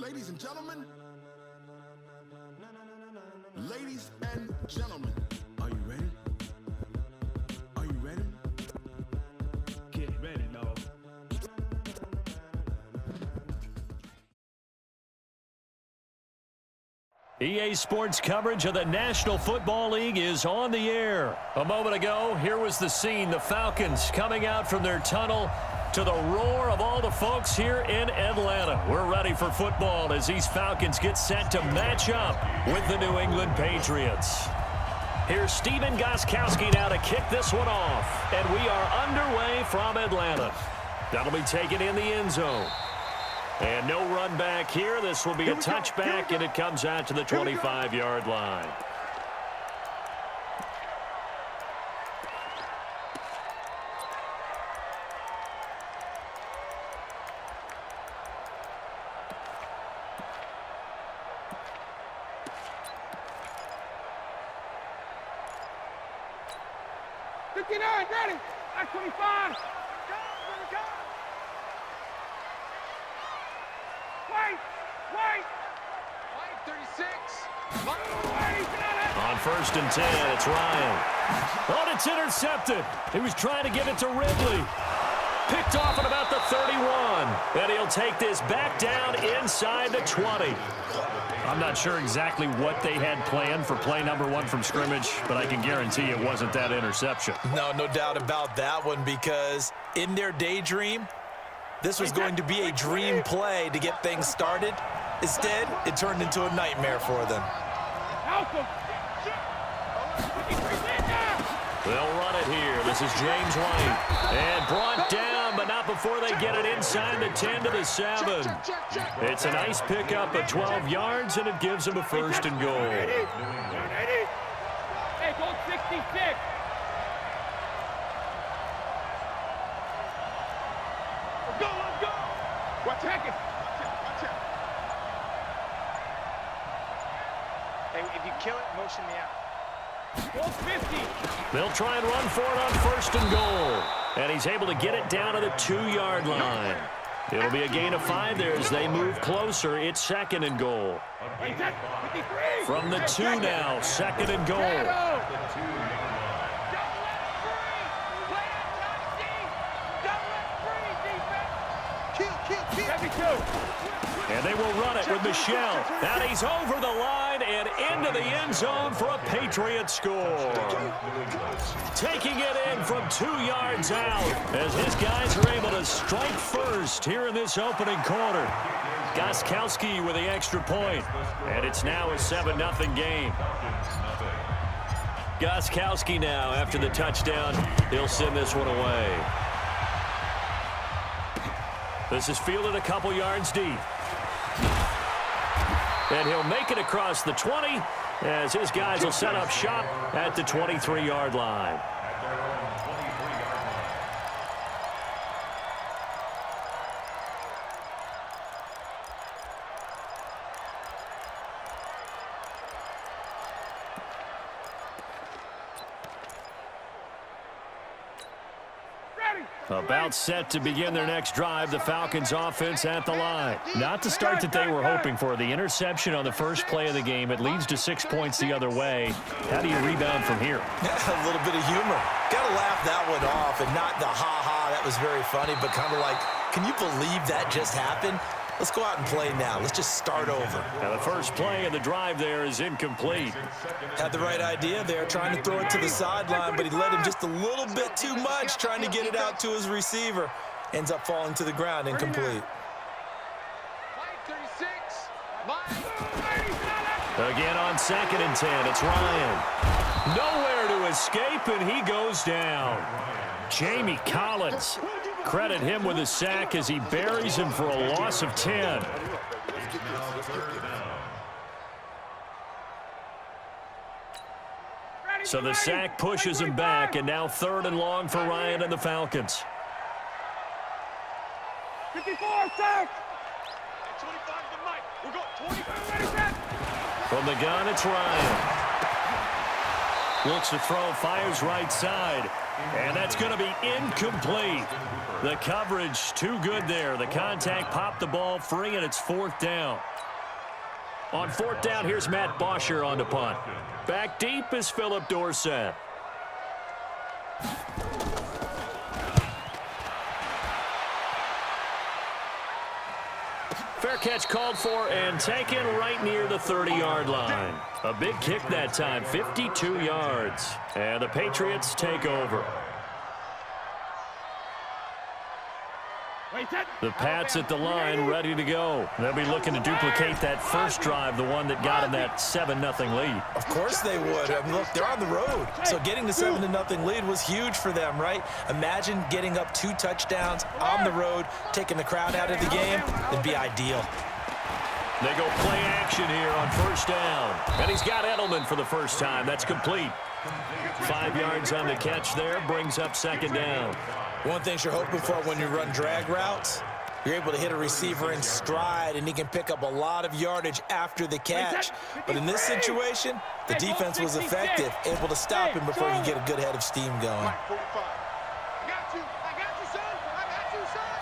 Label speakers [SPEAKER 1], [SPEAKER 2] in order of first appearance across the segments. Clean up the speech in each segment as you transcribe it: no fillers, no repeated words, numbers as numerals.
[SPEAKER 1] Ladies and gentlemen, are you ready? Are you ready?
[SPEAKER 2] Get ready, dog.
[SPEAKER 3] EA Sports coverage of the National Football League is on the air. A moment ago, here was the scene. The Falcons coming out from their tunnel to the roar of all the folks here in Atlanta. We're ready for football as these Falcons get set to match up with the New England Patriots. Here's Stephen Gostkowski now to kick this one off. And we are underway from Atlanta. That'll be taken in the end zone. And no run back here. This will be a touchback, and it comes out to the 25-yard line.
[SPEAKER 2] Ready. That's 25. Wait. 36.
[SPEAKER 3] On 1st and 10, it's Ryan. Oh, and it's intercepted. He was trying to give it to Ridley. Picked off at about the 31. And he'll take this back down inside the 20. I'm not sure exactly what they had planned for play number 1 from scrimmage, but I can guarantee it wasn't that interception.
[SPEAKER 4] No doubt about that one, because in their daydream, this was going to be a dream play to get things started. Instead, it turned into a nightmare for them.
[SPEAKER 3] They'll run it here. This is James White. And brought down, but not before they get it inside the 10 to the 7. It's a nice pickup of 12 yards, and it gives them a 1st and goal.
[SPEAKER 2] Hey, goal 66. Let's go. Watch it.
[SPEAKER 5] Hey, if you kill it, motion me out.
[SPEAKER 2] Goal 50.
[SPEAKER 3] They'll try and run for it on 1st and goal. And he's able to get it down to the 2-yard line. It'll be a gain of 5 there as they move closer. It's 2nd and goal. From the 2 now, 2nd and goal. And they will run it with Michelle. And he's over the line and into the end zone for a Patriot score. Taking it in from 2 yards out as his guys are able to strike first here in this opening quarter. Gostkowski with the extra point. And it's now a 7-0 game. Gostkowski now after the touchdown. He'll send this one away. This is fielded a couple yards deep. And he'll make it across the 20 as his guys will set up shop at the 23-yard line. About set to begin their next drive, the Falcons offense at the line. Not the start that they were hoping for. The interception on the first play of the game, it leads to 6 points the other way. How do you rebound from here?
[SPEAKER 4] A little bit of humor. Got to laugh that one off, and not the ha-ha, that was very funny, but kind of like, can you believe that just happened? Let's go out and play now. Let's just start over.
[SPEAKER 3] Now the first play of the drive there is incomplete.
[SPEAKER 4] Had the right idea there, trying to throw it to the sideline, but he led him just a little bit too much, trying to get it out to his receiver. Ends up falling to the ground, incomplete.
[SPEAKER 3] Again on 2nd and 10, it's Ryan. Nowhere to escape, and he goes down. Jamie Collins. Credit him with a sack as he buries him for a loss of 10. So the sack pushes him back, and now 3rd and long for Ryan and the Falcons.
[SPEAKER 2] 54, sack.
[SPEAKER 5] 25 to Mike. We'll go 25.
[SPEAKER 3] From the gun, it's Ryan. Looks to throw, fires right side. And that's going to be incomplete. The coverage too good there. The contact popped the ball free, and it's 4th down. On 4th down, here's Matt Bosher on the punt. Back deep is Philip Dorsett. Fair catch called for and taken right near the 30-yard line. A big kick that time, 52 yards. And the Patriots take over. The Pats at the line, ready to go. They'll be looking to duplicate that first drive, the one that got them that 7-0 lead.
[SPEAKER 4] Of course they would. I mean, look, they're on the road. So getting the 7-0 lead was huge for them, right? Imagine getting up 2 touchdowns on the road, taking the crowd out of the game. It'd be ideal.
[SPEAKER 3] They go play action here on 1st down. And he's got Edelman for the first time. That's complete. 5 yards on the catch there, brings up 2nd down.
[SPEAKER 4] One thing you're hoping for when you run drag routes, you're able to hit a receiver in stride, and he can pick up a lot of yardage after the catch. But in this situation, the defense was effective, able to stop him before he can get a good head of steam going.
[SPEAKER 5] I got you, son. I got you, son.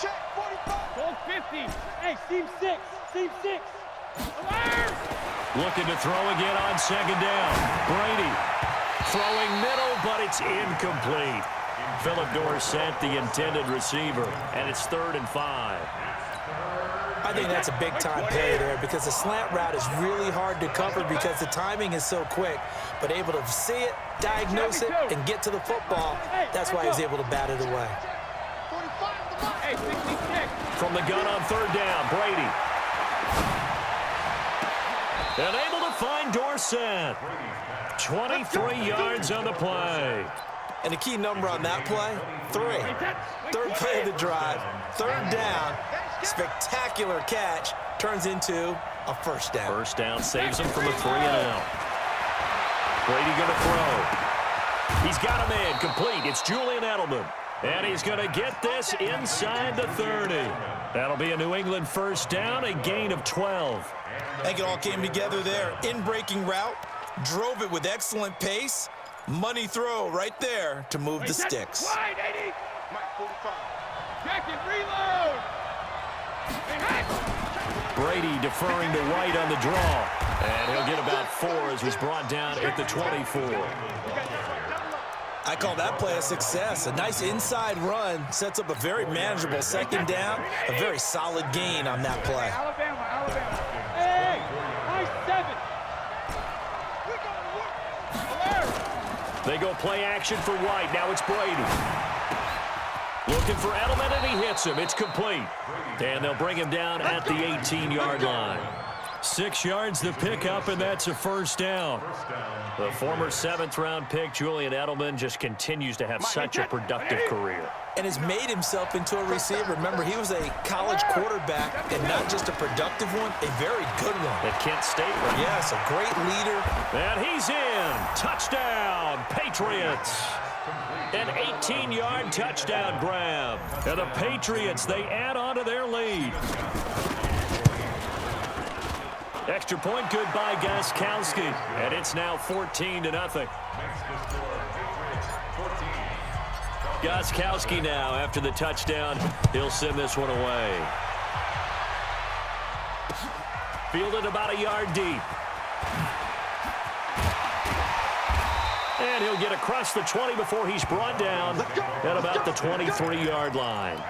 [SPEAKER 5] Check, 45.
[SPEAKER 2] Goal 50. Hey, seam 6. Seam 6. Alert!
[SPEAKER 3] Looking to throw again on 2nd down. Brady throwing middle, but it's incomplete. Philip Dorsett, the intended receiver, and it's 3rd and 5.
[SPEAKER 4] I think that's a big-time play there because the slant route is really hard to cover because the timing is so quick. But able to see it, diagnose it, and get to the football, that's why he was able to bat it away.
[SPEAKER 2] Hey, 66.
[SPEAKER 3] From the gun on 3rd down, Brady. And able to find Dorsett. 23 yards on the play.
[SPEAKER 4] And the key number on that play, 3. 3rd play of the drive, 3rd down, spectacular catch, turns into a 1st down.
[SPEAKER 3] 1st down saves him from a 3-and-out. Brady going to throw. He's got a man complete. It's Julian Edelman. And he's going to get this inside the 30. That'll be a New England 1st down, a gain of 12.
[SPEAKER 4] I think it all came together there. In-breaking route, drove it with excellent pace. Money throw right there to move the sticks.
[SPEAKER 2] Wide, 80.
[SPEAKER 5] Mike, 45.
[SPEAKER 2] Check it, reload.
[SPEAKER 3] Brady deferring to right on the draw. And he'll get about 4 as he's brought down at the 24.
[SPEAKER 4] I call that play a success. A nice inside run sets up a very manageable 2nd down. A very solid gain on that play.
[SPEAKER 2] Alabama. Hey, nice 7.
[SPEAKER 3] They go play action for White. Now it's Brady. Looking for Edelman, and he hits him. It's complete. And they'll bring him down at the 18-yard line. 6 yards the pickup, and that's a 1st down. The former 7th-round pick, Julian Edelman, just continues to have such a productive career.
[SPEAKER 4] And has made himself into a receiver. Remember, he was a college quarterback, and not just a productive one, a very good one.
[SPEAKER 3] At Kent State, right?
[SPEAKER 4] Yes, a great leader.
[SPEAKER 3] And he's in. Touchdown, Patriots. An 18-yard touchdown grab. And the Patriots, they add on to their lead. Extra point good by Gostkowski. And it's now 14-0. Gostkowski now, after the touchdown, he'll send this one away. Fielded about a yard deep. And he'll get across the 20 before he's brought down at about the 23-yard line.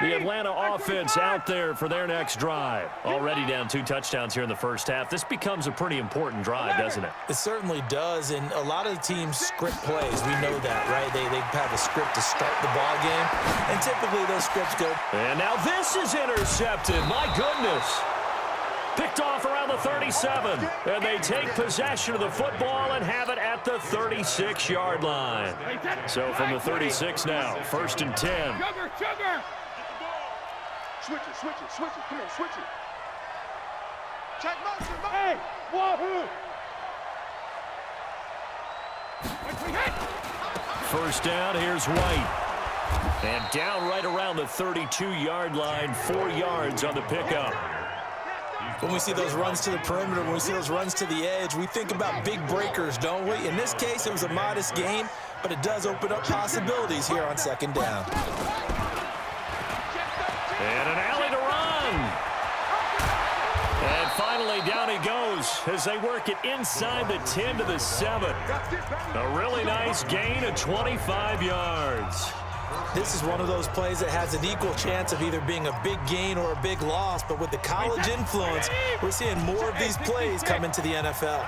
[SPEAKER 3] The Atlanta offense out there for their next drive. Already down 2 touchdowns here in the first half. This becomes a pretty important drive, doesn't it?
[SPEAKER 4] It certainly does, and a lot of the teams script plays. We know that, right? They have a script to start the ball game, and typically those scripts go.
[SPEAKER 3] And now this is intercepted. My goodness. Picked off around the 37, and they take possession of the football and have it at the 36-yard line. So from the 36 now, 1st and 10.
[SPEAKER 2] Sugar.
[SPEAKER 5] Switch it. Come on, switch it. Check motion.
[SPEAKER 2] Hey, wahoo!
[SPEAKER 3] First down, here's White. And down right around the 32-yard line, 4 yards on the pickup.
[SPEAKER 4] When we see those runs to the perimeter, when we see those runs to the edge, we think about big breakers, don't we? In this case, it was a modest gain, but it does open up possibilities here on second down.
[SPEAKER 3] And an alley to run. And finally, down he goes as they work it inside the 10 to the 7. A really nice gain of 25 yards.
[SPEAKER 4] This is one of those plays that has an equal chance of either being a big gain or a big loss, but with the college influence, we're seeing more of these plays come into the NFL.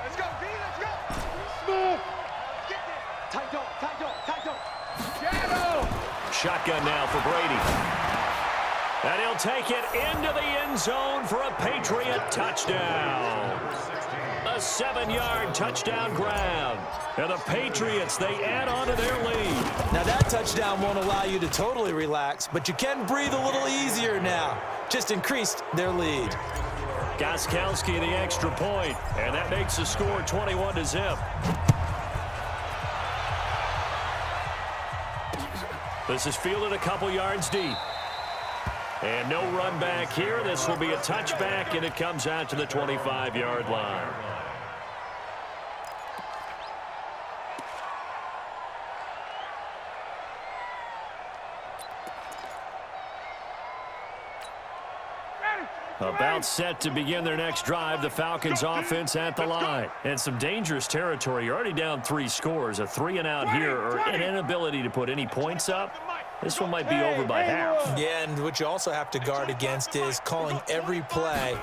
[SPEAKER 5] Let's go, B, let's go.
[SPEAKER 2] Move.
[SPEAKER 5] Tight dog, tight dog, tight dog.
[SPEAKER 2] Shadow.
[SPEAKER 3] Shotgun now for Brady. And he'll take it into the end zone for a Patriot touchdown. A 7-yard touchdown grab. And the Patriots, they add on to their lead.
[SPEAKER 4] Now that touchdown won't allow you to totally relax, but you can breathe a little easier now. Just increased their lead.
[SPEAKER 3] Gostkowski the extra point, and that makes the score 21-0. This is fielded a couple yards deep. And no run back here. This will be a touchback, and it comes out to the 25-yard line. About set to begin their next drive, the Falcons offense at the line. And some dangerous territory. You're already down 3 scores. A 3-and-out here or an inability to put any points up. This one might be over by half.
[SPEAKER 4] Yeah, and what you also have to guard against is calling every play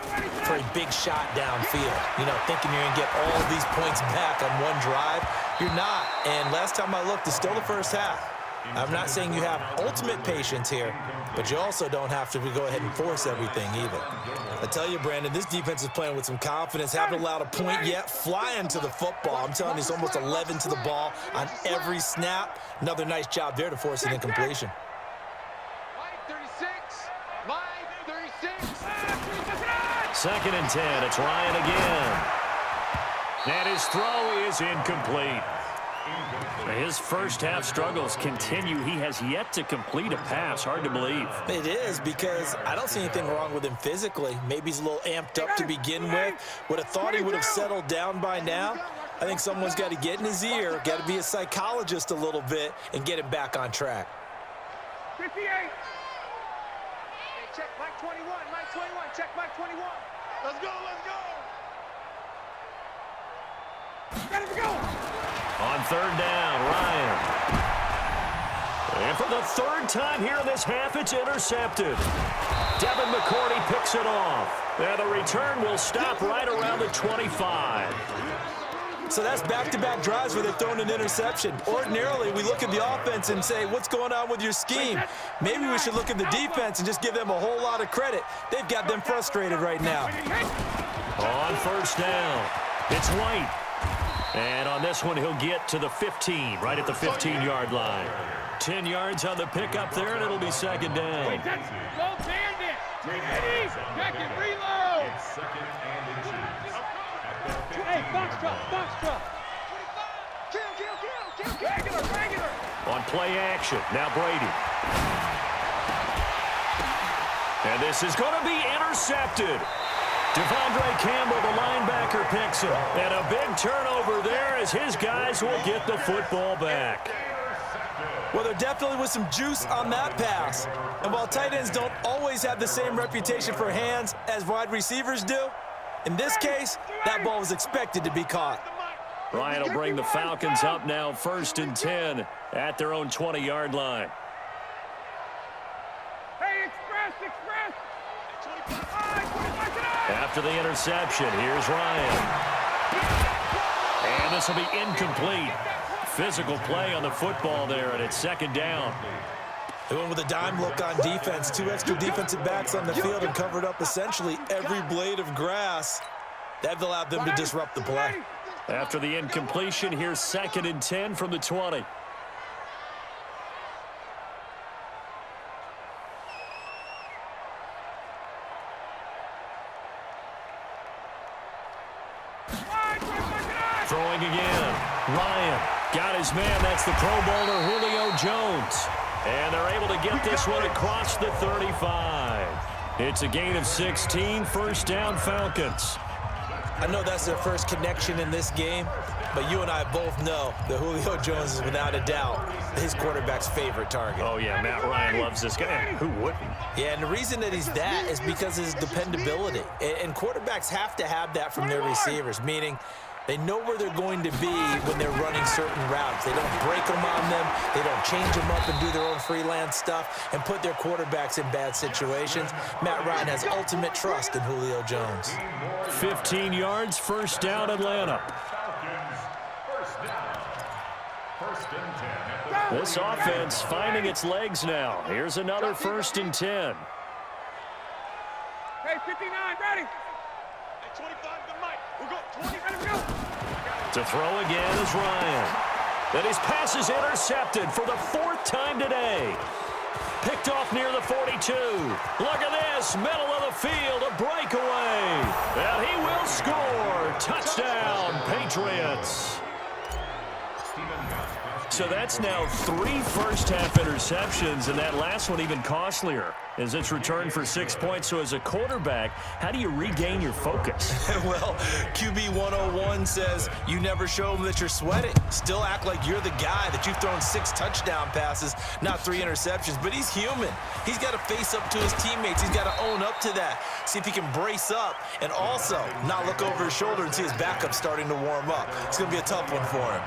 [SPEAKER 4] for a big shot downfield. You know, thinking you're going to get all these points back on one drive. You're not. And last time I looked, it's still the first half. I'm not saying you have ultimate patience here, but you also don't have to go ahead and force everything either. I tell you, Brandon, this defense is playing with some confidence. Haven't allowed a point yet. Flying to the football. I'm telling you, it's almost 11 to the ball on every snap. Another nice job there to force an incompletion.
[SPEAKER 5] Mike, 36. Mike, 36.
[SPEAKER 3] 2nd and 10. It's Ryan again. And his throw is incomplete. His first half struggles continue. He has yet to complete a pass. Hard to believe.
[SPEAKER 4] It is, because I don't see anything wrong with him physically. Maybe he's a little amped up to begin with. Would have thought he would have settled down by now. I think someone's got to get in his ear, got to be a psychologist a little bit, and get him back on track.
[SPEAKER 2] 58.
[SPEAKER 5] Hey, check Mike 21. Mike 21. Check Mike 21. Let's go, let's go.
[SPEAKER 2] Ready to go.
[SPEAKER 3] On 3rd down, Ryan. And for the 3rd time here in this half, it's intercepted. Devin McCourty picks it off. And the return will stop right around the 25.
[SPEAKER 4] So that's back-to-back drives where they're throwing an interception. Ordinarily, we look at the offense and say, what's going on with your scheme? Maybe we should look at the defense and just give them a whole lot of credit. They've got them frustrated right now.
[SPEAKER 3] On 1st down, it's White. And on this one, he'll get to the 15, right at the 15-yard line. 10 yards on the pickup there, and it'll be 2nd down.
[SPEAKER 2] Go bandit. Ready. Back and reload. Hey, box truck.
[SPEAKER 5] Kill. Regular.
[SPEAKER 3] On play action, now Brady. And this is going to be intercepted. Devondre Campbell, the linebacker, picks him. And a big turnover there as his guys will get the football back.
[SPEAKER 4] Well, there definitely was some juice on that pass. And while tight ends don't always have the same reputation for hands as wide receivers do, in this case, that ball was expected to be caught.
[SPEAKER 3] Ryan will bring the Falcons up now 1st and 10 at their own 20-yard line.
[SPEAKER 2] Hey, express.
[SPEAKER 3] After the interception, here's Ryan. And this will be incomplete. Physical play on the football there, and it's 2nd down.
[SPEAKER 4] They went with a dime look on defense. 2 extra defensive backs on the field and covered up essentially every blade of grass. That allowed them to disrupt the play.
[SPEAKER 3] After the incompletion, here's 2nd and 10 from the 20. man, that's the Pro Bowler Julio Jones. And they're able to get this one across the 35. It's a gain of 16, first down Falcons.
[SPEAKER 4] I know that's their first connection in this game, but you and I both know that Julio Jones is without a doubt his quarterback's favorite target.
[SPEAKER 3] Oh, yeah, Matt Ryan loves this guy. Who wouldn't?
[SPEAKER 4] Yeah, and the reason that he's that is because of his dependability. And quarterbacks have to have that from their receivers, meaning they know where they're going to be when they're running certain routes. They don't break them on them. They don't change them up and do their own freelance stuff and put their quarterbacks in bad situations. Matt Ryan has ultimate trust in Julio Jones.
[SPEAKER 3] 15 yards, first down Atlanta. This offense finding its legs now. Here's another 1st and 10.
[SPEAKER 5] Hey, 59, ready. Hey, 25 to Mike. We'll go 20, ready, go.
[SPEAKER 3] To throw again is Ryan. Then his pass is intercepted for the 4th time today. Picked off near the 42. Look at this, middle of the field, a breakaway. And he will score. Touchdown, Patriots. So that's now 3 first-half interceptions, and that last one even costlier as it's returned for 6 points. So as a quarterback, how do you regain your focus?
[SPEAKER 4] Well, QB 101 says you never show them that you're sweating. Still act like you're the guy, that you've thrown 6 touchdown passes, not 3 interceptions. But he's human. He's got to face up to his teammates. He's got to own up to that. See if he can brace up and also not look over his shoulder and see his backup starting to warm up. It's going to be a tough one for him.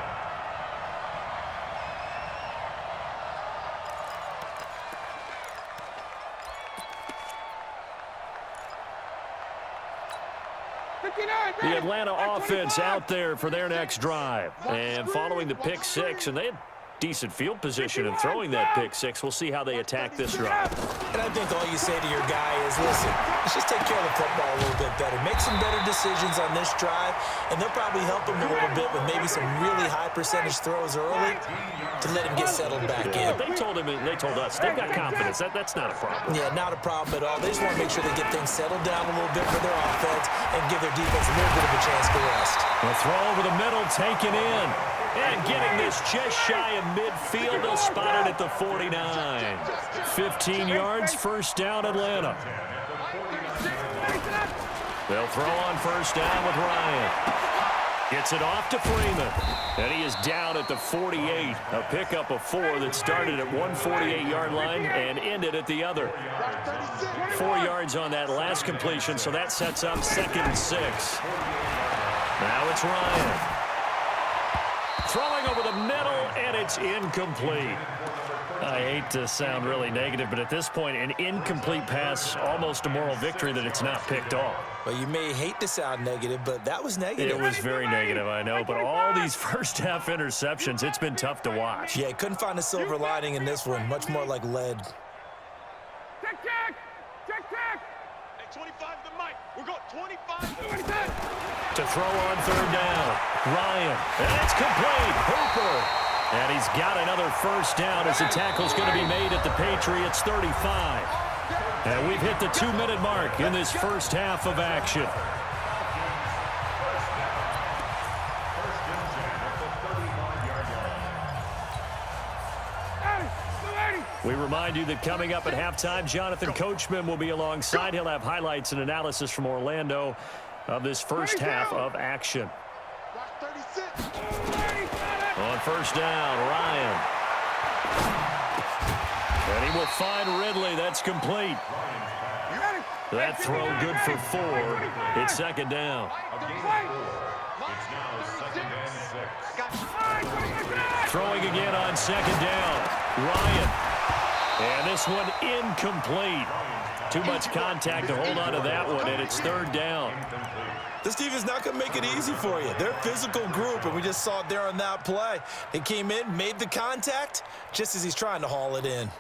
[SPEAKER 3] The Atlanta offense out there for their next drive. And following the pick 6, and they had decent field position in throwing that pick 6. We'll see how they attack this drive.
[SPEAKER 4] And I think all you say to your guy is, listen, let's just take care of the football a little bit better. Make some better decisions on this drive, and they'll probably help him a little bit with maybe some really high percentage throws early to let him get settled back in.
[SPEAKER 3] They told us, they've got confidence. That's not a problem.
[SPEAKER 4] Yeah, not a problem at all. They just want to make sure they get things settled down a little bit for their offense and give their defense a little bit of a chance to rest.
[SPEAKER 3] A throw over the middle, taken in. And getting this just shy of midfield, they'll spot it at the 49. 15 yards, first down Atlanta. They'll throw on first down with Ryan. Gets it off to Freeman. And he is down at the 48. A pickup of 4 that started at one 48-yard line and ended at the other. 4 yards on that last completion, so that sets up 2nd and 6. Now it's Ryan. Throwing over the middle, and it's incomplete. I hate to sound really negative, but at this point, an incomplete pass, almost a moral victory that it's not picked off.
[SPEAKER 4] Well, you may hate to sound negative, but that was negative.
[SPEAKER 3] It was very negative, I know, but all these first-half interceptions, it's been tough to watch.
[SPEAKER 4] Yeah, couldn't find a silver lining in this one. Much more like lead.
[SPEAKER 5] Check. Hey, 25 to Mike. We'll go 25
[SPEAKER 3] To throw on 3rd down, Ryan, and it's complete. Hooper, and he's got another first down as the tackle's going to be made at the Patriots 35. And we've hit the 2-minute mark in this first half of action. We remind you that coming up at halftime, Jonathan Coachman will be alongside. He'll have highlights and analysis from Orlando of this first half of action. On first down, Ryan. And he will find Ridley. That's complete. That throw good for 4. It's 2nd down. Throwing again on 2nd down. Ryan. And this one incomplete. Too much contact to hold on to that one, and it's 3rd down.
[SPEAKER 4] This team is not going to make it easy for you. They're a physical group, and we just saw it there on that play. They came in, made the contact, just as he's trying to haul it in.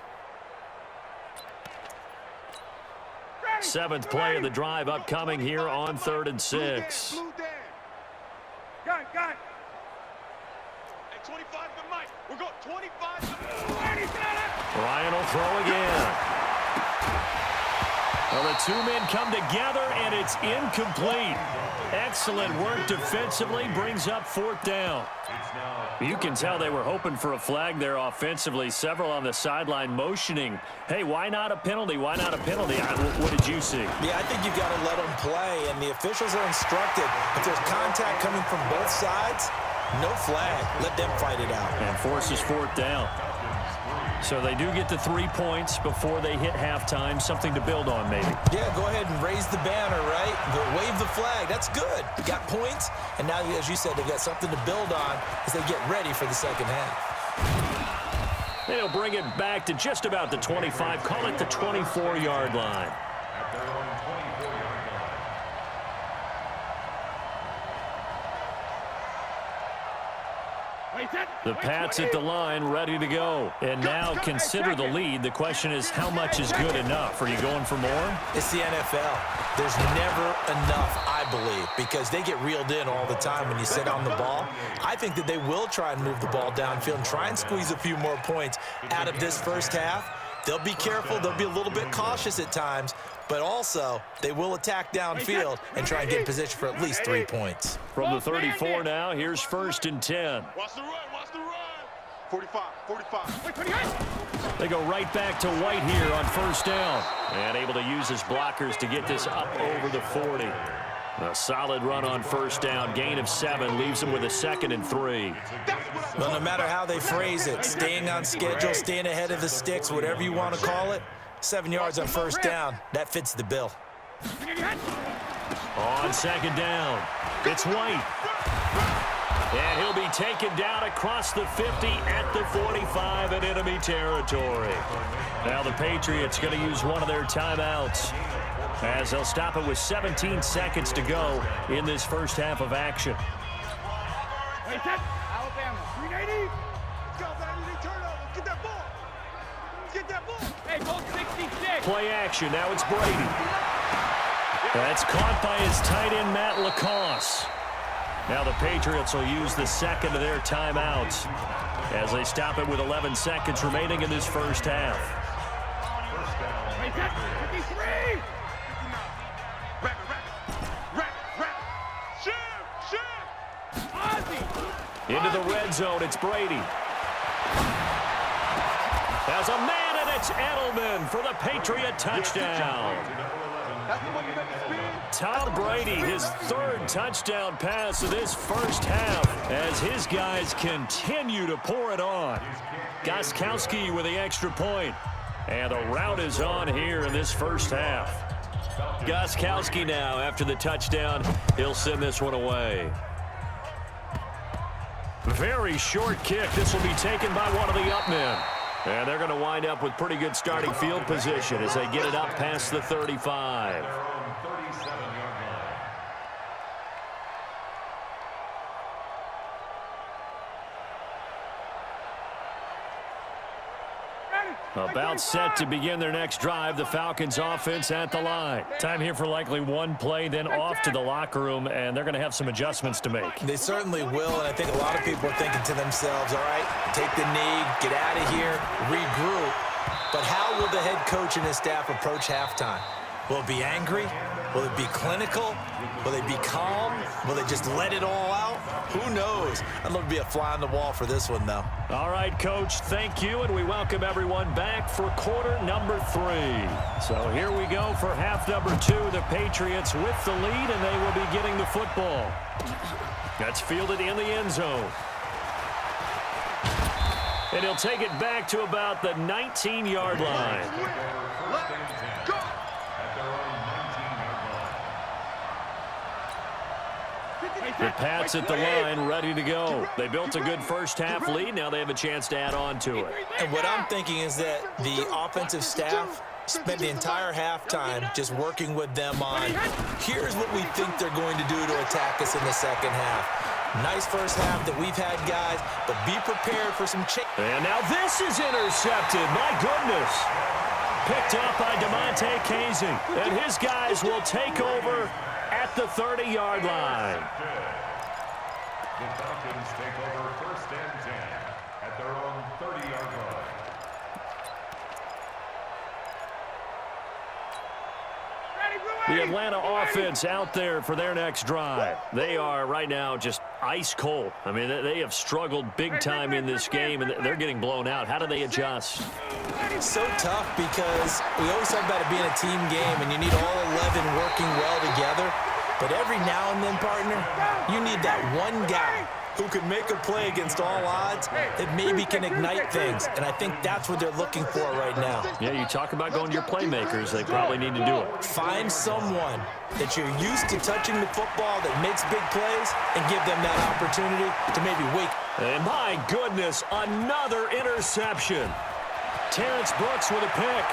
[SPEAKER 3] 7th play of the drive upcoming here on 3rd and 6.
[SPEAKER 5] Got it. Hey, 25 to Mike. We'll go 25 to Mike.
[SPEAKER 3] Ryan will throw again. Well, the two men come together, and it's incomplete. Excellent work defensively, brings up 4th down. You can tell they were hoping for a flag there offensively. Several on the sideline motioning, hey, why not a penalty? Why not a penalty? What did you see?
[SPEAKER 4] Yeah, I think you've got to let them play, and the officials are instructed. If there's contact coming from both sides, no flag. Let them fight it out.
[SPEAKER 3] And forces 4th down. So they do get the 3 points before they hit halftime. Something to build on, maybe.
[SPEAKER 4] Yeah, go ahead and raise the banner, right? Wave the flag. That's good. You got points, and now, as you said, they've got something to build on as they get ready for the second half.
[SPEAKER 3] They'll bring it back to just about the 25. Call it the 24-yard line. The Pats at the line, ready to go. And now consider the lead. The question is, how much is good enough? Are you going for more?
[SPEAKER 4] It's the NFL. There's never enough, I believe, because they get reeled in all the time when you sit on the ball. I think that they will try and move the ball downfield and try and squeeze a few more points out of this first half. They'll be careful. They'll be a little bit cautious at times, but also they will attack downfield and try and get in position for at least 3 points.
[SPEAKER 3] From the 34 now, here's 1st and 10.
[SPEAKER 5] Watch the run. Watch the run. 45. 45.
[SPEAKER 3] They go right back to White here on 1st down. And able to use his blockers to get this up over the 40. A solid run on 1st down. Gain of 7 leaves him with a 2nd and 3.
[SPEAKER 4] Well, no matter how they phrase it, staying on schedule, staying ahead of the sticks, whatever you want to call it, 7 yards on 1st down, that fits the bill.
[SPEAKER 3] On 2nd down, it's White. And he'll be taken down across the 50 at the 45 in enemy territory. Now the Patriots going to use one of their timeouts as they'll stop it with 17 seconds to go in this first half of action.
[SPEAKER 2] Alabama, 380.
[SPEAKER 5] Let's go, baby. Turnover. Get that ball. Get that ball.
[SPEAKER 2] Hey, goal 66.
[SPEAKER 3] Play action. Now it's Brady. That's caught by his tight end, Matt LaCosse. Now the Patriots will use the second of their timeouts as they stop it with 11 seconds remaining in this first half.
[SPEAKER 2] 53.
[SPEAKER 3] Into the red zone, it's Brady. There's a man, and it's Edelman for the Patriot touchdown. Tom Brady, his 3rd touchdown pass of this first half as his guys continue to pour it on. Gostkowski with the extra point. And the route is on here in this first half. Gostkowski now, after the touchdown, he'll send this one away. Very short kick. This will be taken by one of the up men. And they're going to wind up with pretty good starting field position as they get it up past the 35. About set to begin their next drive, the Falcons offense at the line. Time here for likely one play, then off to the locker room, and they're going to have some adjustments to make.
[SPEAKER 4] They certainly will, and I think a lot of people are thinking to themselves, all right, take the knee, get out of here, regroup. But how will the head coach and his staff approach halftime? Will it be angry? Will it be clinical? Will they be calm? Will they just let it all out? Who knows? I'd love to be a fly on the wall for this one, though.
[SPEAKER 3] All right, Coach, thank you, and we welcome everyone back for quarter number 3. So here we go for half number 2. The Patriots with the lead, and they will be getting the football. That's fielded in the end zone. And he'll take it back to about the 19-yard line. The Pats at the line, ready to go. They built a good first half lead. Now they have a chance to add on to it.
[SPEAKER 4] And what I'm thinking is that the offensive staff spent the entire halftime just working with them on, here's what we think they're going to do to attack us in the second half. Nice first half that we've had, guys, but be prepared for some change.
[SPEAKER 3] And now this is intercepted. My goodness. Picked up by DeMonte Casey. And his guys will take over at the 30-yard line.
[SPEAKER 6] The Falcons take over 1st and 10 at their own 30-yard line.
[SPEAKER 3] The Atlanta offense out there for their next drive. They are right now just ice cold. I mean, they have struggled big time in this game, and they're getting blown out. How do they adjust?
[SPEAKER 4] It's so tough because we always talk about it being a team game, and you need all 11 working well together. But every now and then, partner, you need that one guy who can make a play against all odds that maybe can ignite things. And I think that's what they're looking for right now.
[SPEAKER 3] Yeah, you talk about going to your playmakers. They probably need to do it.
[SPEAKER 4] Find someone that you're used to touching the football that makes big plays and give them that opportunity to maybe wake.
[SPEAKER 3] And my goodness, another interception. Terrence Brooks with a pick.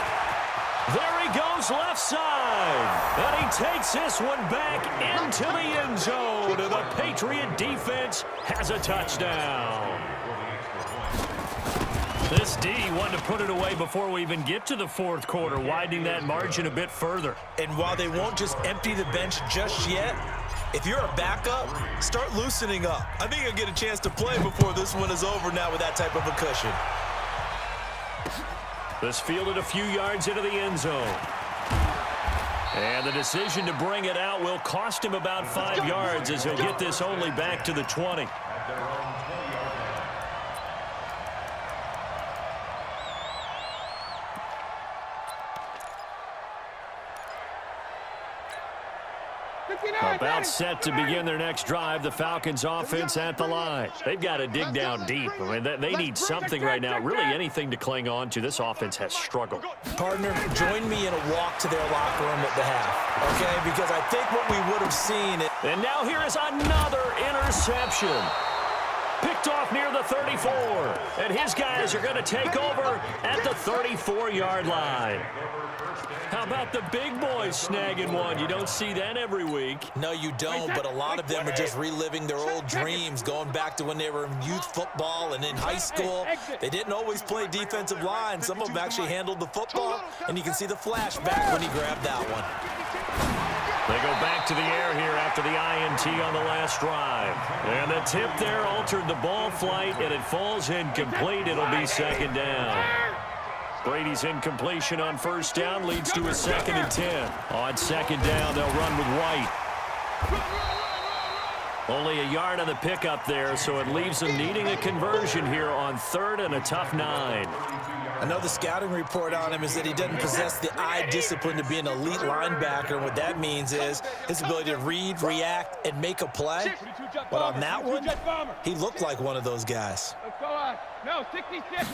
[SPEAKER 3] There he goes left side. And he takes this one back into the end zone. And the Patriot defense has a touchdown. This D wanted to put it away before we even get to the fourth quarter, widening that margin a bit further.
[SPEAKER 4] And while they won't just empty the bench just yet, if you're a backup, start loosening up. I think you'll get a chance to play before this one is over now with that type of a cushion.
[SPEAKER 3] This fielded a few yards into the end zone. And the decision to bring it out will cost him about 5 yards as he'll get this only back to the 20. About set to begin their next drive, the Falcons offense at the line. They've got to dig down deep. I mean, they need something right now, really anything to cling on to. This offense has struggled.
[SPEAKER 4] Partner, join me in a walk to their locker room at the half, okay? Because I think what we would have seen.
[SPEAKER 3] And now here is another interception. Picked off near the 34. And his guys are going to take over at the 34-yard line. How about the big boys snagging one? You don't see that every week.
[SPEAKER 4] No, you don't, but a lot of them are just reliving their old dreams, going back to when they were in youth football and in high school. They didn't always play defensive line. Some of them actually handled the football, and you can see the flashback when he grabbed that one.
[SPEAKER 3] They go back to the air here after the INT on the last drive. And the tip there altered the ball flight, and it falls incomplete. It'll be second down. Brady's incompletion on first down leads to a 2nd and 10. On second down, they'll run with White. Only a yard on the pickup there, so it leaves them needing a conversion here on 3rd and a tough 9.
[SPEAKER 4] I know the scouting report on him is that he doesn't possess the eye discipline to be an elite linebacker. And what that means is his ability to read, react, and make a play. But on that one, he looked like one of those guys.
[SPEAKER 2] No, 66.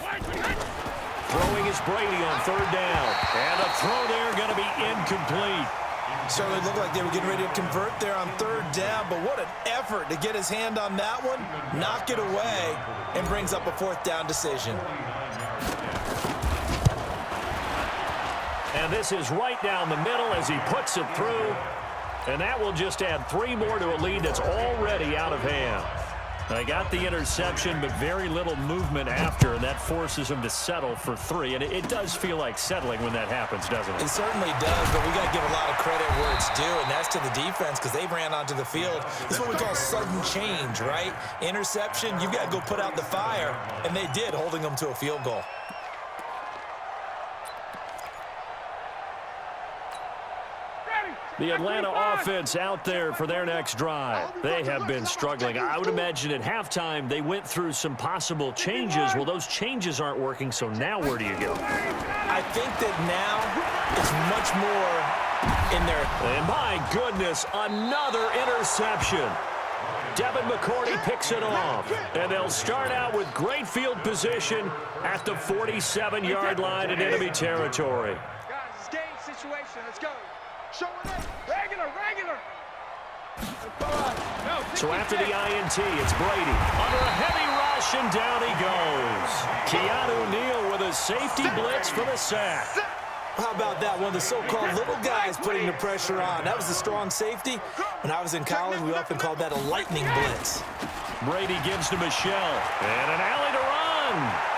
[SPEAKER 3] Throwing is Brady on 3rd down. And the throw there going to be incomplete.
[SPEAKER 4] Certainly looked like they were getting ready to convert there on 3rd down, but what an effort to get his hand on that one, knock it away, and brings up a 4th down decision.
[SPEAKER 3] And this is right down the middle as he puts it through. And that will just add 3 more to a lead that's already out of hand. They got the interception, but very little movement after, and that forces them to settle for 3. And it does feel like settling when that happens, doesn't it?
[SPEAKER 4] It certainly does, but we got to give a lot of credit where it's due, and that's to the defense because they ran onto the field. This is what we call sudden change, right? Interception, you've got to go put out the fire, and they did, holding them to a field goal.
[SPEAKER 3] The Atlanta offense out there for their next drive. They have been struggling. I would imagine at halftime they went through some possible changes. Well, those changes aren't working, so now where do you go?
[SPEAKER 4] I think that now it's much more in there.
[SPEAKER 3] And my goodness, another interception. Devin McCourty picks it off. And they'll start out with great field position at the 47-yard line in enemy territory.
[SPEAKER 5] Guys, it's game situation. Let's go. Show it up. Regular.
[SPEAKER 3] So after the INT, it's Brady. Under a heavy rush, and down he goes. Keanu Neal with a safety blitz for the sack.
[SPEAKER 4] How about that? One of the so-called little guys putting the pressure on. That was the strong safety. When I was in college, we often called that a lightning blitz.
[SPEAKER 3] Brady gives to Michelle. And an alley to run.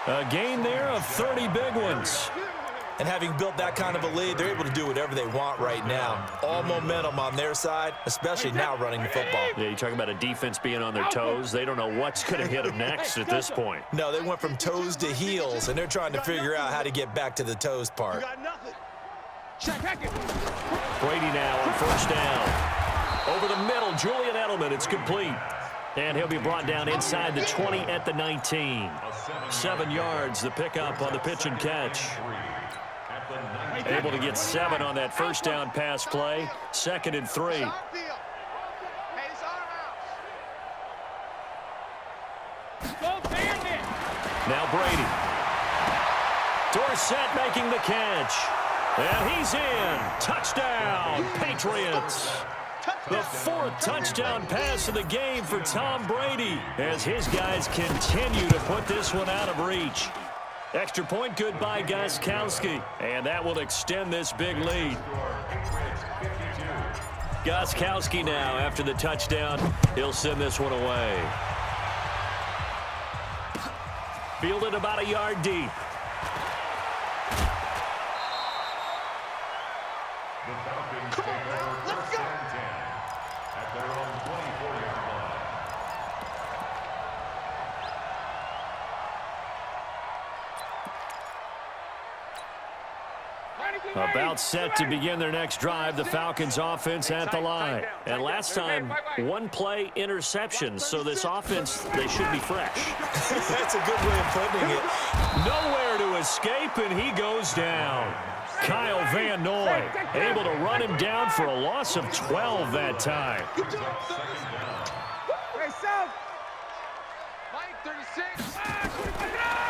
[SPEAKER 3] A gain there of 30 big ones.
[SPEAKER 4] And having built that kind of a lead, they're able to do whatever they want right now. All momentum on their side, especially now running the football.
[SPEAKER 3] Yeah, you're talking about a defense being on their toes. They don't know what's going to hit them next at this point.
[SPEAKER 4] No, they went from toes to heels, and they're trying to figure out how to get back to the toes part.
[SPEAKER 3] Brady now on first down. Over the middle, Julian Edelman. It's complete. And he'll be brought down inside the 20 at the 19. 7 yards, the pickup on the pitch and catch. Able to get 7 on that first down pass play. 2nd and 3. Now Brady. Dorsett making the catch. And he's in. Touchdown, Patriots. The 4th touchdown pass of the game for Tom Brady as his guys continue to put this one out of reach. Extra point good by Gostkowski, and that will extend this big lead. Gostkowski now, after the touchdown, he'll send this one away. Fielded about a yard deep.
[SPEAKER 6] The Falcons take over first and 10 at their own 24-yard line.
[SPEAKER 3] About set to begin their next drive, the Falcons offense at the line. And last time, 1-play interception, so this offense, they should be fresh.
[SPEAKER 4] That's a good way of putting it.
[SPEAKER 3] Nowhere to escape, and he goes down. Kyle Van Noy able to run him down for a loss of 12 that time.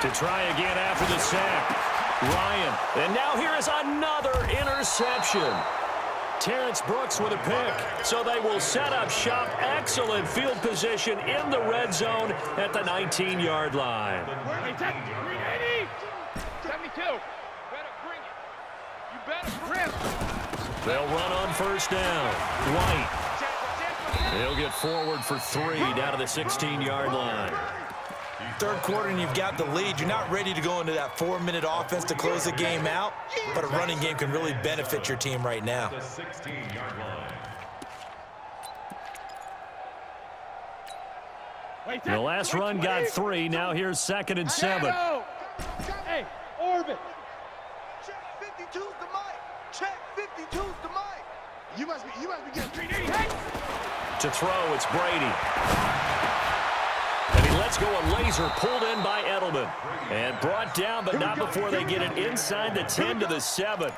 [SPEAKER 3] To try again after the sack. Ryan, and now here is another interception. Terrence Brooks with a pick, so they will set up shop. Excellent field position in the red zone at the 19-yard line.
[SPEAKER 2] 72. Better bring it. You better bring it.
[SPEAKER 3] They'll run on first down. White. He'll get forward for 3 down to the 16-yard line.
[SPEAKER 4] 3rd quarter and you've got the lead. You're not ready to go into that 4-minute offense to close the game out, but a running game can really benefit your team right now.
[SPEAKER 6] The 16-yard line.
[SPEAKER 3] The last run got 3. Now here's 2nd and 7.
[SPEAKER 2] Hey, orbit.
[SPEAKER 5] Check 52's the mic. Check 52's the mic. You must be getting 380. Hey!
[SPEAKER 3] To throw, it's Brady. And he lets go a laser pulled in by Edelman. And brought down, but not before they get it inside the 10 to the 7.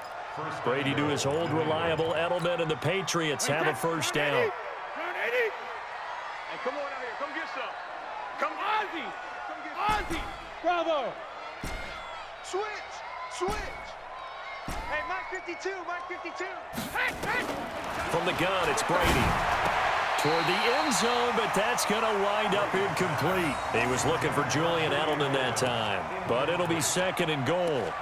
[SPEAKER 3] Brady to his old reliable Edelman, and the Patriots have a first down.
[SPEAKER 5] Hey, come on out here. Come get some. Come
[SPEAKER 2] Ozzy.
[SPEAKER 5] Come get some.
[SPEAKER 2] Ozzy. Bravo.
[SPEAKER 5] Switch. Hey, Mike 52. Mike 52.
[SPEAKER 2] Hey.
[SPEAKER 3] From the gun, it's Brady. Toward the end zone, but that's going to wind up incomplete. He was looking for Julian Edelman that time, but it'll be 2nd and goal.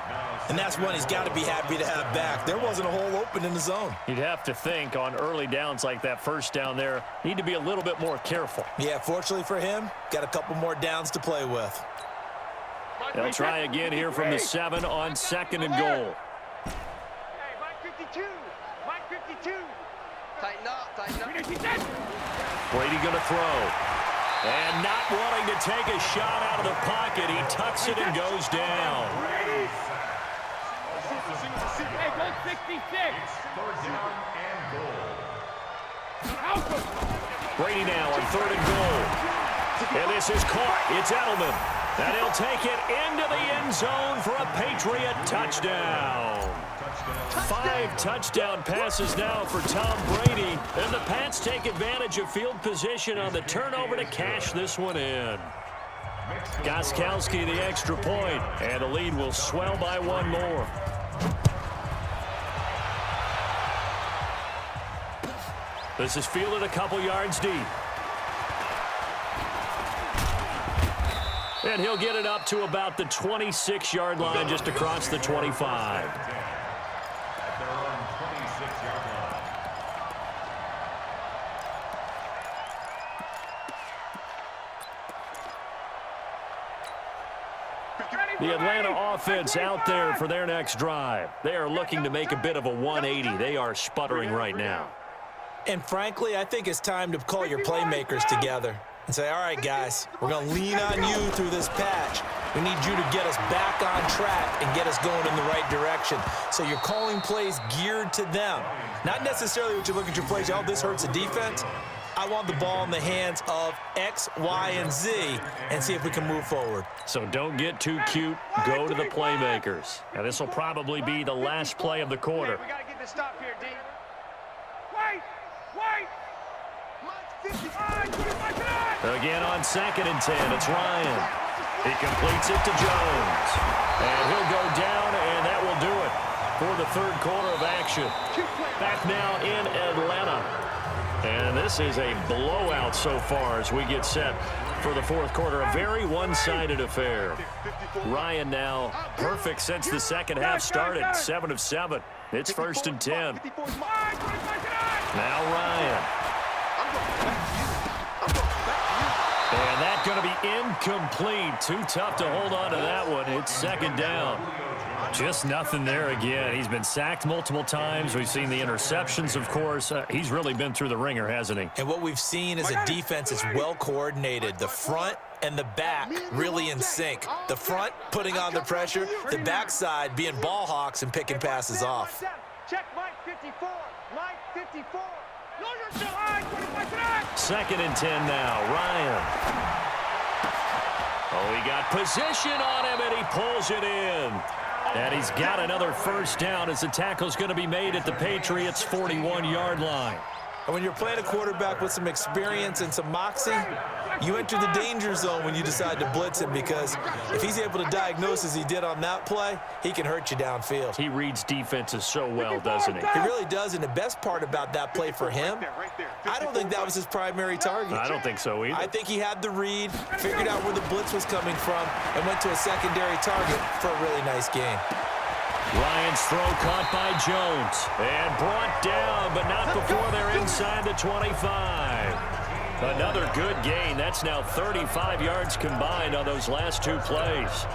[SPEAKER 4] And that's one he's got to be happy to have back. There wasn't a hole open in the zone.
[SPEAKER 3] You'd have to think on early downs like that first down there, need to be a little bit more careful.
[SPEAKER 4] Yeah, fortunately for him, got a couple more downs to play with.
[SPEAKER 3] They'll try again here from the 7 on 2nd and goal.
[SPEAKER 5] Hey, Mike 52. Mike 52. Tighten up.
[SPEAKER 3] Brady going to throw. And not wanting to take a shot out of the pocket, he tucks it and goes down.
[SPEAKER 2] Hey, go 66.
[SPEAKER 6] It's 3rd down and goal.
[SPEAKER 3] Brady now on 3rd and goal. And this is caught. It's Edelman. And he'll take it into the end zone for a Patriot touchdown. 5 touchdown passes now for Tom Brady. And the Pats take advantage of field position on the turnover to cash this one in. Gostkowski the extra point, and the lead will swell by 1 more. This is fielded a couple yards deep. And he'll get it up to about the 26-yard line, just across the 25.
[SPEAKER 6] At their own 26-yard line.
[SPEAKER 5] Ready?
[SPEAKER 3] The Atlanta offense out there for their next drive. They are looking to make a bit of a 180. They are sputtering right now.
[SPEAKER 4] And frankly, I think it's time to call your playmakers together and say, all right, guys, we're going to lean on you through this patch. We need you to get us back on track and get us going in the right direction. So you're calling plays geared to them. Not necessarily what you look at your plays, oh, this hurts the defense. I want the ball in the hands of X, Y, and Z and see if we can move forward.
[SPEAKER 3] So don't get too cute. Go to the playmakers. Now, this will probably be the last play of the quarter.
[SPEAKER 2] We got to get this stop here, D. Wait!
[SPEAKER 3] Again on 2nd and 10, it's Ryan. He completes it to Jones. And he'll go down, and that will do it for the third quarter of action. Back now in Atlanta. And this is a blowout so far as we get set for the fourth quarter. A very one-sided affair. Ryan now perfect since the second half started. 7 of 7. It's 1st and 10. Now Ryan. And that's going to be incomplete. Too tough to hold on to that one. It's 2nd down. Just nothing there again. He's been sacked multiple times. We've seen the interceptions, of course. He's really been through the ringer, hasn't he?
[SPEAKER 4] And what we've seen is a defense that's well coordinated. The front and the back really in sync. The front putting on the pressure, the backside being ball hawks and picking passes off.
[SPEAKER 2] Check Mike 54. Mike 54.
[SPEAKER 3] 2nd and 10 now. Ryan. Oh, he got position on him, and he pulls it in. And he's got another 1st down as the tackle's going to be made at the Patriots' 41-yard line.
[SPEAKER 4] And when you're playing a quarterback with some experience and some moxie, you enter the danger zone when you decide to blitz him, because if he's able to diagnose as he did on that play, he can hurt you downfield.
[SPEAKER 3] He reads defenses so well, doesn't he?
[SPEAKER 4] He really does, and the best part about that play for him, I don't think that was his primary target.
[SPEAKER 3] I don't think so either.
[SPEAKER 4] I think he had the read, figured out where the blitz was coming from, and went to a secondary target for a really nice game.
[SPEAKER 3] Ryan's throw caught by Jones and brought down, but not before they're inside the 25. Another good gain. That's now 35 yards combined on those last 2 plays.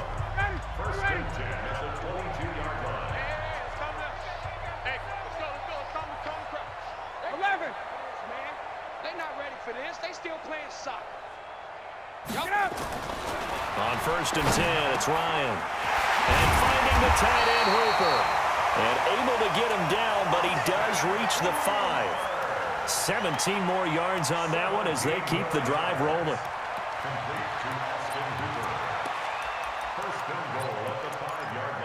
[SPEAKER 6] 1st and 10 at the 22-yard line.
[SPEAKER 2] 11. Man, they're not ready for this. They still playing soccer. Get up.
[SPEAKER 3] On 1st and 10, it's Ryan. And finding the tight end Hooper. And able to get him down, but he does reach the 5. 17 more yards on that one as they keep the drive rolling.
[SPEAKER 6] Complete to Austin Hooper. 1st and goal at the 5-yard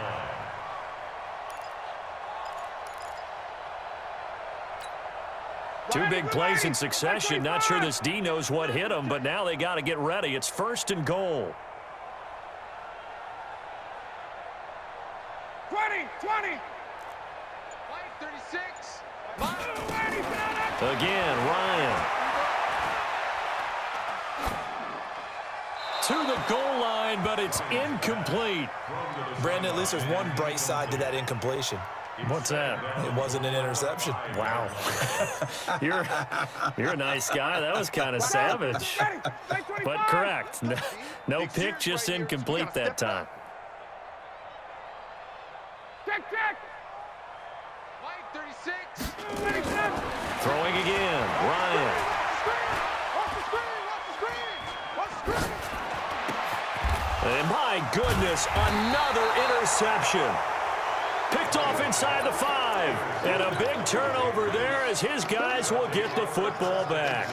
[SPEAKER 6] line.
[SPEAKER 3] Two big plays in succession. Not sure this D knows what hit him, but now they got to get ready. It's 1st and goal.
[SPEAKER 2] 20. 36.
[SPEAKER 3] Again, Ryan. To the goal line, but it's incomplete.
[SPEAKER 4] Brandon, at least there's one bright side to that incompletion.
[SPEAKER 3] What's that?
[SPEAKER 4] It wasn't an interception.
[SPEAKER 3] Wow. You're a nice guy. That was kind of savage. But correct. No pick, just incomplete that time.
[SPEAKER 2] Check.
[SPEAKER 5] Mike 36.
[SPEAKER 3] Throwing again, Ryan. And my goodness, another interception. Picked off inside the 5. And a big turnover there as his guys will get the football back.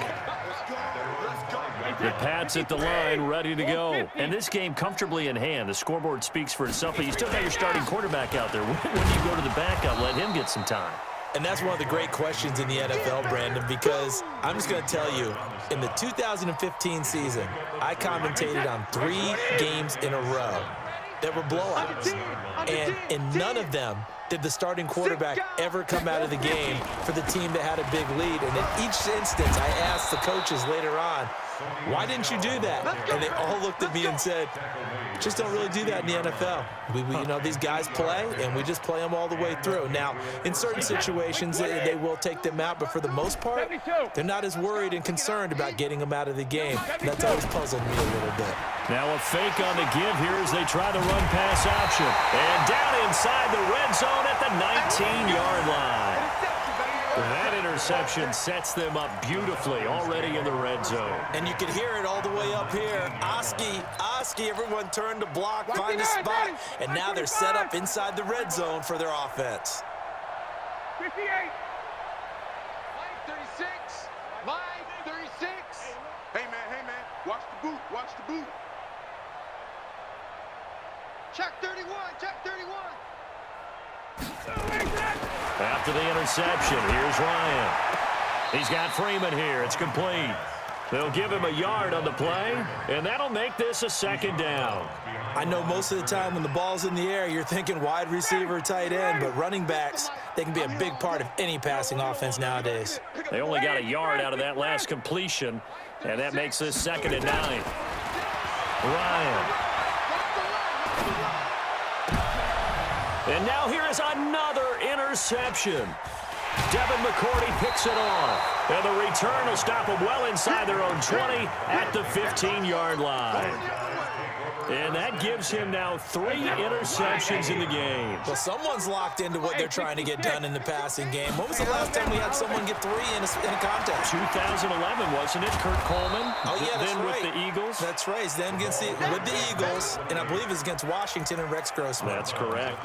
[SPEAKER 3] The Pats at the line, ready to go. And this game comfortably in hand. The scoreboard speaks for itself, but you still got your starting quarterback out there. When do you go to the backup? Let him get some time.
[SPEAKER 4] And that's one of the great questions in the NFL, Brandon, because I'm just going to tell you, in the 2015 season, I commentated on 3 games in a row that were blowouts. And in none of them did the starting quarterback ever come out of the game for the team that had a big lead. And in each instance, I asked the coaches later on, why didn't you do that? And they all looked at me and said, Just don't really do that in the NFL. You know, these guys play, and we just play them all the way through. Now, in certain situations, they will take them out, but for the most part, they're not as worried and concerned about getting them out of the game. That's always puzzled me a little bit.
[SPEAKER 3] Now a fake on the give here as they try to run pass option. And down inside the red zone at the 19-yard line. That interception sets them up beautifully already in the red zone.
[SPEAKER 4] And you can hear it all the way up here. Oski, everyone turned to block, find a spot, and now they're set up inside the red zone for their offense.
[SPEAKER 2] 58. Line 36. Line 36.
[SPEAKER 5] Hey, man, watch the boot, watch the boot. Check 31, check 31.
[SPEAKER 3] After the interception, here's Ryan. He's got Freeman here. It's complete. They'll give him a yard on the play, and that'll make this a second down.
[SPEAKER 4] I know most of the time when the ball's in the air, you're thinking wide receiver, tight end, but running backs, they can be a big part of any passing offense nowadays.
[SPEAKER 3] They only got a yard out of that last completion, and that makes this 2nd and 9. Ryan. And now here is another interception. Devin McCourty picks it off. And the return will stop them well inside their own 20 at the 15-yard line. And that gives him now 3 interceptions in the game.
[SPEAKER 4] Well, someone's locked into what they're trying to get done in the passing game. When was the last time we had someone get 3 in a contest?
[SPEAKER 3] 2011, wasn't it? Kurt Coleman?
[SPEAKER 4] Oh, yeah, that's
[SPEAKER 3] then
[SPEAKER 4] right.
[SPEAKER 3] with the Eagles?
[SPEAKER 4] That's right. He's then with the Eagles, and I believe it's against Washington and Rex Grossman.
[SPEAKER 3] That's correct.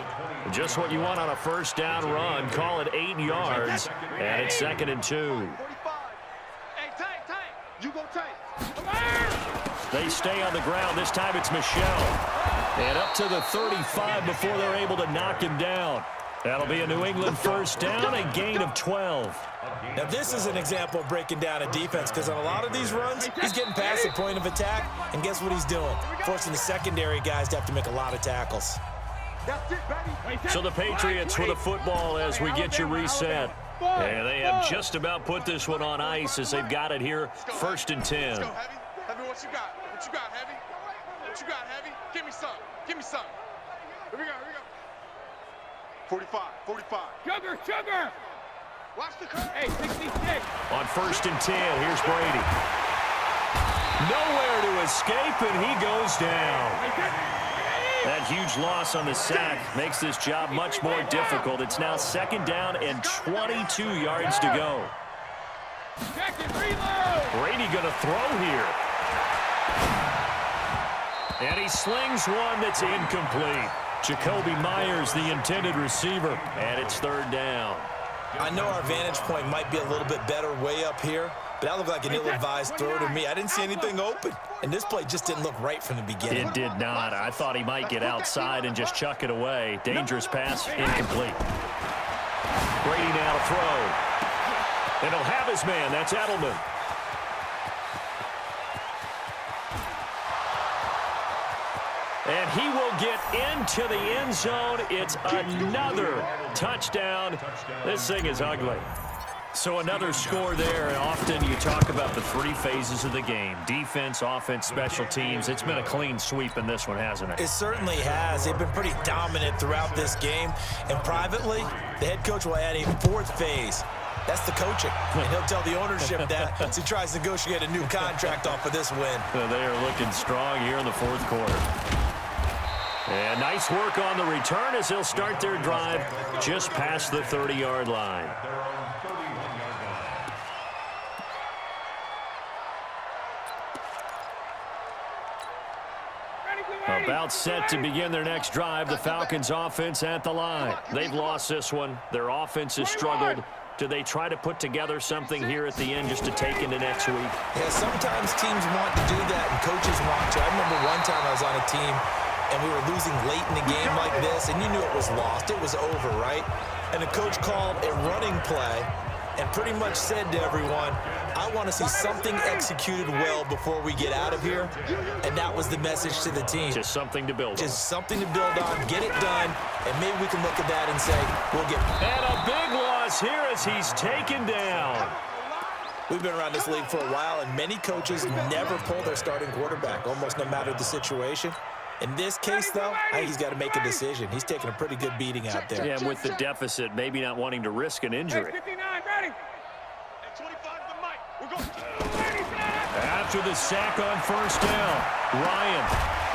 [SPEAKER 3] Just what you want on a first down run. Call it 8 yards, and it's 2nd and 2.
[SPEAKER 5] 45. Hey, Tank. You go Tank. Come on!
[SPEAKER 3] They stay on the ground. This time it's Michelle. And up to the 35 before they're able to knock him down. That'll be a New England first down, a gain of 12.
[SPEAKER 4] Now, this is an example of breaking down a defense because on a lot of these runs, he's getting past the point of attack, and guess what he's doing? Forcing the secondary guys to have to make a lot of tackles.
[SPEAKER 3] So the Patriots with a football as we get you reset. And they have just about put this one on ice as they've got it here, 1st and 10.
[SPEAKER 5] Let's go, Heavy. Heavy, what you got? What you got, Heavy? What you got, Heavy? Give me some. Give me some. Here we go. 45.
[SPEAKER 2] Sugar.
[SPEAKER 5] Watch the curve.
[SPEAKER 2] Hey, 66.
[SPEAKER 3] On 1st and 10, here's Brady. Nowhere to escape, and he goes down. That huge loss on the sack makes this job much more difficult. It's now 2nd down and 22 yards to go.
[SPEAKER 2] Check and reload.
[SPEAKER 3] Brady going to throw here. And he slings one that's incomplete. Jacoby Myers, the intended receiver, and it's 3rd down.
[SPEAKER 4] I know our vantage point might be a little bit better way up here, but that looked like an ill-advised throw to me. I didn't see anything open, and this play just didn't look right from the beginning.
[SPEAKER 3] It did not. I thought he might get outside and just chuck it away. Dangerous pass, incomplete. Brady now to throw. And he'll have his man. That's Edelman. And he will get into the end zone. It's another touchdown. This thing is ugly. So another score there, and often you talk about the 3 phases of the game. Defense, offense, special teams. It's been a clean sweep in this one, hasn't it?
[SPEAKER 4] It certainly has. They've been pretty dominant throughout this game. And privately, the head coach will add a 4th phase. That's the coaching. And he'll tell the ownership that as he tries to negotiate a new contract off of this win.
[SPEAKER 3] They are looking strong here in the 4th quarter. And nice work on the return as they'll start their drive just past the 30-yard line. About set to begin their next drive, the Falcons offense at the line. They've lost this one. Their offense has struggled. Do they try to put together something here at the end just to take into next week?
[SPEAKER 4] Yeah, sometimes teams want to do that and coaches want to. I remember one time I was on a team and we were losing late in the game like this, and you knew it was lost. It was over, right? And the coach called a running play and pretty much said to everyone, I want to see something executed well before we get out of here. And that was the message to the team.
[SPEAKER 3] Just something to build on.
[SPEAKER 4] Just something to build on, get it done, and maybe we can look at that and say, we'll get...
[SPEAKER 3] And a big loss here as he's taken down.
[SPEAKER 4] We've been around this league for a while, and many coaches never pull their starting quarterback, almost no matter the situation. In this case, though, I think he's got to make a decision. He's taking a pretty good beating out there.
[SPEAKER 3] Yeah, and with the deficit, maybe not wanting to risk an injury.
[SPEAKER 2] 59, ready.
[SPEAKER 5] At 25 the mic. We're going.
[SPEAKER 3] After the sack on first down, Ryan,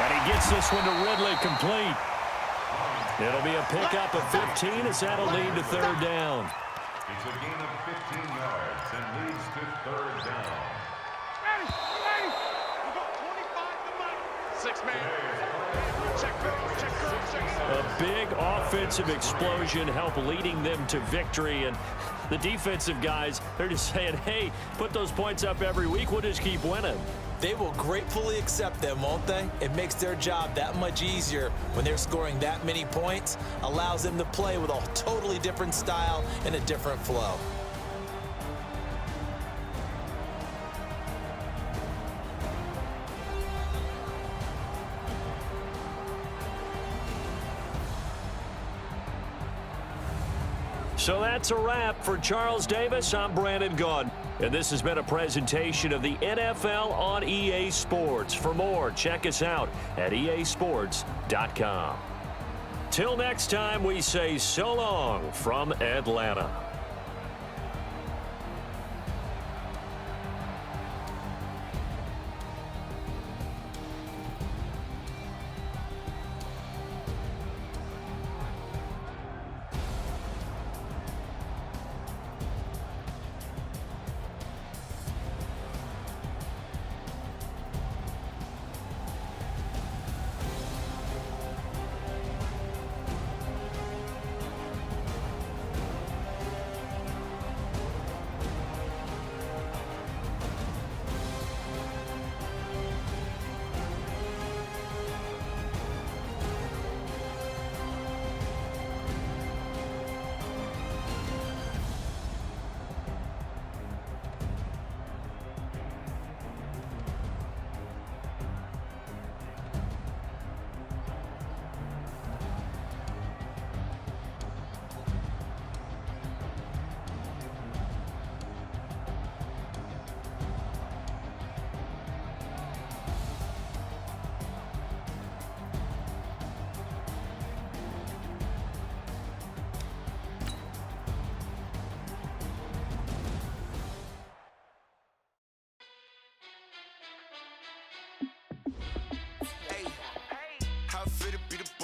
[SPEAKER 3] and he gets this one to Ridley complete. It'll be a pickup of 15 as that'll lead to third down.
[SPEAKER 6] It's a gain of 15 yards and leads to third down.
[SPEAKER 2] Ready, ready.
[SPEAKER 5] We're going 25 the mic. 6 man. Check curl, check curl, check curl.
[SPEAKER 3] A big offensive explosion helped leading them to victory, and the defensive guys, they're just saying, hey, put those points up every week, we'll just keep winning.
[SPEAKER 4] They will gratefully accept them, won't they? It makes their job that much easier when they're scoring that many points, allows them to play with a totally different style and a different flow.
[SPEAKER 3] So that's a wrap for Charles Davis. I'm Brandon Gaudin, and this has been a presentation of the NFL on EA Sports. For more, check us out at easports.com. Till next time, we say so long from Atlanta.